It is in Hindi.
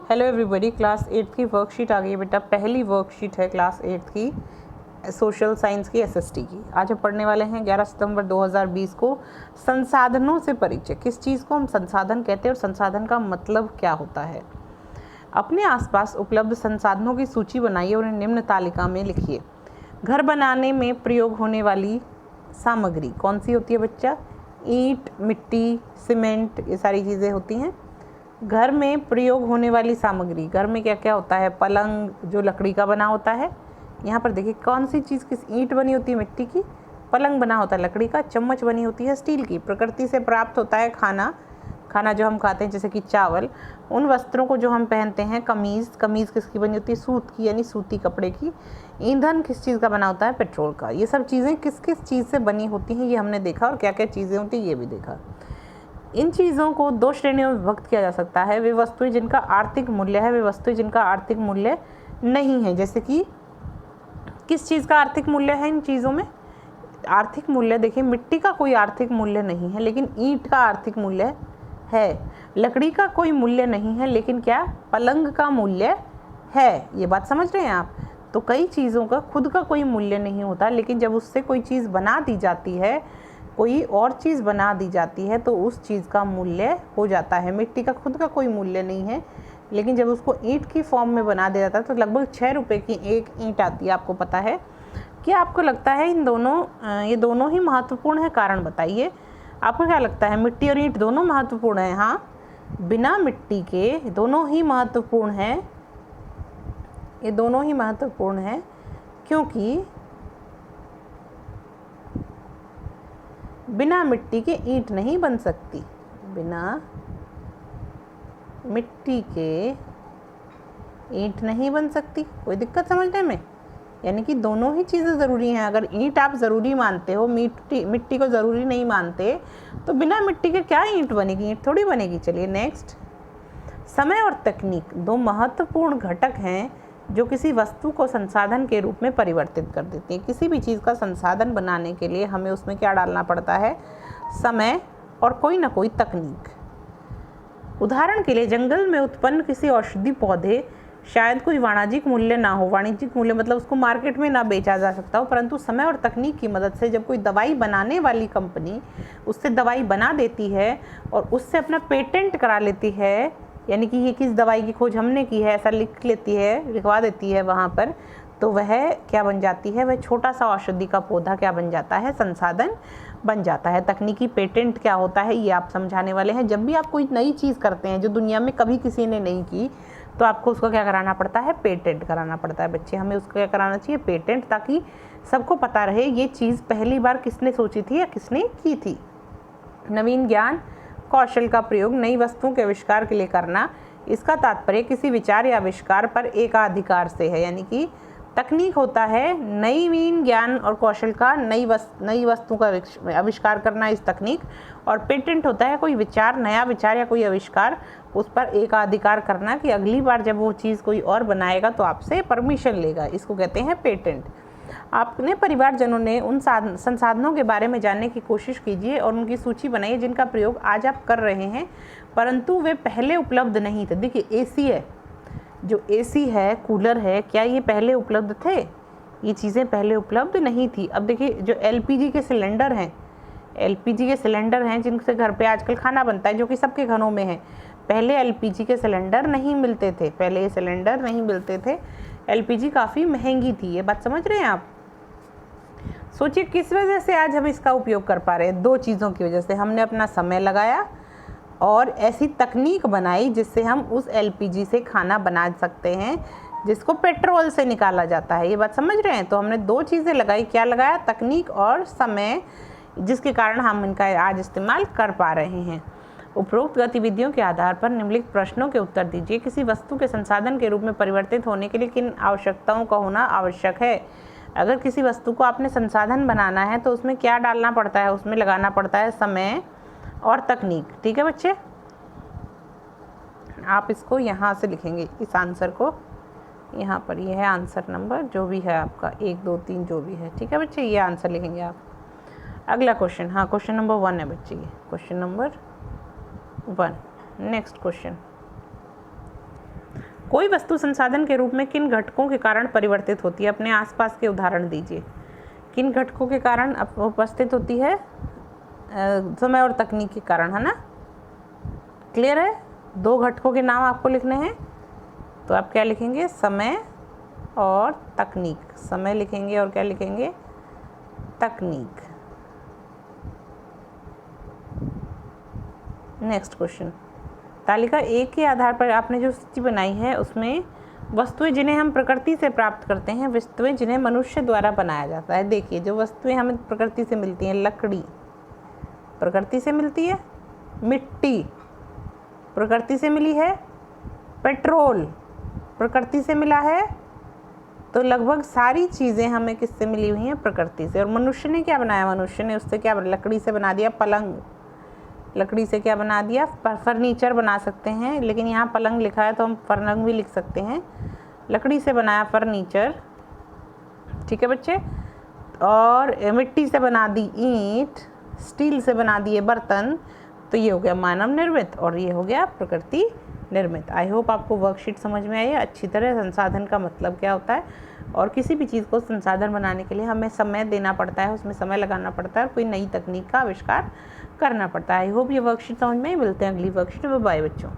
हेलो एवरीबॉडी, क्लास 8 की वर्कशीट आ गई है बेटा। पहली वर्कशीट है क्लास 8 की सोशल साइंस की एसएसटी की। आज हम पढ़ने वाले हैं 11 सितंबर 2020 को संसाधनों से परिचय। किस चीज़ को हम संसाधन कहते हैं और संसाधन का मतलब क्या होता है। अपने आसपास उपलब्ध संसाधनों की सूची बनाइए और उन्हें निम्न तालिका में लिखिए। घर बनाने में प्रयोग होने वाली सामग्री कौन सी होती है बच्चा? ईंट, मिट्टी, सीमेंट, ये सारी चीज़ें होती हैं। घर में प्रयोग होने वाली सामग्री, घर में क्या क्या होता है? पलंग जो लकड़ी का बना होता है। यहाँ पर देखिए कौन सी चीज़ किस ईंट बनी होती है मिट्टी की, पलंग बना होता है लकड़ी का, चम्मच बनी होती है स्टील की। प्रकृति से प्राप्त होता है खाना, खाना जो हम खाते हैं जैसे कि चावल। उन वस्त्रों को जो हम पहनते हैं, कमीज़, कमीज़ किसकी बनी होती है? सूत की, यानी सूती कपड़े की। ईंधन किस चीज़ का बना होता है? पेट्रोल का। ये सब चीज़ें किस किस चीज़ से बनी होती हैं ये हमने देखा, और क्या क्या चीज़ें होती हैं ये भी देखा। इन चीज़ों को दो श्रेणियों में विभक्त किया जा सकता है। वे वस्तुएं जिनका आर्थिक मूल्य है, वे वस्तुएं जिनका आर्थिक मूल्य नहीं है। जैसे कि किस चीज़ का आर्थिक मूल्य है इन चीज़ों में? आर्थिक मूल्य देखिए, मिट्टी का कोई आर्थिक मूल्य नहीं है, लेकिन ईंट का आर्थिक मूल्य है। लकड़ी का कोई मूल्य नहीं है, लेकिन क्या? पलंग का मूल्य है। ये बात समझ रहे हैं आप? तो कई चीज़ों का खुद का कोई मूल्य नहीं होता, लेकिन जब उससे कोई चीज़ बना दी जाती है, कोई और चीज़ बना दी जाती है, तो उस चीज़ का मूल्य हो जाता है। मिट्टी का खुद का कोई मूल्य नहीं है, लेकिन जब उसको ईंट की फॉर्म में बना दिया जाता है तो लगभग 6 रुपये की एक ईंट आती है। आपको पता है? क्या आपको लगता है ये दोनों ही महत्वपूर्ण है? कारण बताइए, आपको क्या लगता है? मिट्टी और ईंट दोनों महत्वपूर्ण है? हाँ, बिना मिट्टी के दोनों ही महत्वपूर्ण है। ये दोनों ही महत्वपूर्ण है क्योंकि बिना मिट्टी के ईंट नहीं बन सकती। बिना मिट्टी के ईंट नहीं बन सकती। कोई दिक्कत समझने में? यानी कि दोनों ही चीज़ें ज़रूरी हैं। अगर ईंट आप ज़रूरी मानते हो, मिट्टी को ज़रूरी नहीं मानते, तो बिना मिट्टी के क्या ईंट बनेगी? ईंट थोड़ी बनेगी। चलिए नेक्स्ट। समय और तकनीक दो महत्वपूर्ण घटक हैं जो किसी वस्तु को संसाधन के रूप में परिवर्तित कर देती है। किसी भी चीज़ का संसाधन बनाने के लिए हमें उसमें क्या डालना पड़ता है? समय और कोई ना कोई तकनीक। उदाहरण के लिए जंगल में उत्पन्न किसी औषधि पौधे शायद कोई वाणिज्यिक मूल्य ना हो। वाणिज्यिक मूल्य मतलब उसको मार्केट में ना बेचा जा सकता हो, परंतु समय और तकनीक की मदद से जब कोई दवाई बनाने वाली कंपनी उससे दवाई बना देती है और उससे अपना पेटेंट करा लेती है, यानी कि ये किस दवाई की खोज हमने की है ऐसा लिख लेती है, लिखवा देती है वहाँ पर, तो वह क्या बन जाती है? वह छोटा सा औषधि का पौधा क्या बन जाता है? संसाधन बन जाता है। तकनीकी पेटेंट क्या होता है ये आप समझाने वाले हैं। जब भी आप कोई नई चीज़ करते हैं जो दुनिया में कभी किसी ने नहीं की, तो आपको उसका क्या कराना पड़ता है? पेटेंट कराना पड़ता है। बच्चे, हमें उसका क्या कराना चाहिए? पेटेंट, ताकि सबको पता रहे ये चीज़ पहली बार किसने सोची थी या किसने की थी। नवीन ज्ञान कौशल का प्रयोग नई वस्तुओं के आविष्कार के लिए करना, इसका तात्पर्य किसी विचार या आविष्कार पर एकाधिकार से है। यानी कि तकनीक होता है नवीन ज्ञान और कौशल का नई वस्तु का आविष्कार करना, इस तकनीक। और पेटेंट होता है कोई विचार, नया विचार या कोई आविष्कार, उस पर एकाधिकार करना कि अगली बार जब वो चीज़ कोई और बनाएगा तो आपसे परमिशन लेगा। इसको कहते हैं पेटेंट। आपने परिवारजनों ने उन संसाधनों के बारे में जानने की कोशिश कीजिए और उनकी सूची बनाइए जिनका प्रयोग आज आप कर रहे हैं परंतु वे पहले उपलब्ध नहीं थे। देखिए एसी है, जो एसी है, कूलर है, क्या ये पहले उपलब्ध थे? ये चीज़ें पहले उपलब्ध नहीं थी। अब देखिए जो एलपीजी के सिलेंडर हैं, एलपीजी के सिलेंडर हैं जिनसे घर पे आजकल खाना बनता है, जो कि सबके घरों में है। पहले एलपीजी के सिलेंडर नहीं मिलते थे, पहले ये सिलेंडर नहीं मिलते थे। एलपीजी काफ़ी महंगी थी। ये बात समझ रहे हैं आप? सोचिए किस वजह से आज हम इसका उपयोग कर पा रहे हैं? दो चीज़ों की वजह से। हमने अपना समय लगाया और ऐसी तकनीक बनाई जिससे हम उस एलपीजी से खाना बना सकते हैं जिसको पेट्रोल से निकाला जाता है। ये बात समझ रहे हैं? तो हमने दो चीज़ें लगाई। क्या लगाया? तकनीक और समय, जिसके कारण हम इनका आज इस्तेमाल कर पा रहे हैं। उपरोक्त गतिविधियों के आधार पर निम्नलिखित प्रश्नों के उत्तर दीजिए। किसी वस्तु के संसाधन के रूप में परिवर्तित होने के लिए किन आवश्यकताओं का होना आवश्यक है? अगर किसी वस्तु को आपने संसाधन बनाना है तो उसमें क्या डालना पड़ता है? उसमें लगाना पड़ता है समय और तकनीक। ठीक है बच्चे, आप इसको यहाँ से लिखेंगे, इस आंसर को यहाँ पर। यह है आंसर नंबर जो भी है आपका, 1 2 3 जो भी है। ठीक है बच्चे, ये आंसर लिखेंगे आप। अगला क्वेश्चन, हाँ क्वेश्चन नंबर 1 है बच्चे, ये क्वेश्चन नंबर 1। नेक्स्ट क्वेश्चन, कोई वस्तु संसाधन के रूप में किन घटकों के कारण परिवर्तित होती है? अपने आसपास के उदाहरण दीजिए। किन घटकों के कारण उपस्थित होती है? समय और तकनीक के कारण, है ना? क्लियर है? 2 घटकों के नाम आपको लिखने हैं, तो आप क्या लिखेंगे? समय और तकनीक। समय लिखेंगे और क्या लिखेंगे? तकनीक। नेक्स्ट क्वेश्चन, तालिका 1 के आधार पर आपने जो सूची बनाई है उसमें वस्तुएं जिन्हें हम प्रकृति से प्राप्त करते हैं, वस्तुएं जिन्हें मनुष्य द्वारा बनाया जाता है। देखिए, जो वस्तुएं हमें प्रकृति से मिलती हैं, लकड़ी प्रकृति से मिलती है, मिट्टी प्रकृति से मिली है, पेट्रोल प्रकृति से मिला है, तो लगभग सारी चीज़ें हमें किससे मिली हुई हैं? प्रकृति से। और मनुष्य ने क्या बनाया? मनुष्य ने उससे क्या, लकड़ी से बना दिया पलंग। लकड़ी से क्या बना दिया? फर्नीचर बना सकते हैं, लेकिन यहाँ पलंग लिखा है तो हम पलंग भी लिख सकते हैं। लकड़ी से बनाया फर्नीचर, ठीक है बच्चे। और मिट्टी से बना दी ईंट, स्टील से बना दिए बर्तन, तो ये हो गया मानव निर्मित और ये हो गया प्रकृति निर्मित। आई होप आपको वर्कशीट समझ में आई है अच्छी तरह। संसाधन का मतलब क्या होता है, और किसी भी चीज़ को संसाधन बनाने के लिए हमें समय देना पड़ता है, उसमें समय लगाना पड़ता है और कोई नई तकनीक का आविष्कार करना पड़ता है। आई होप ये वर्कशीट समझ में। मिलते हैं अगली वर्कशीट में। बाय बच्चों।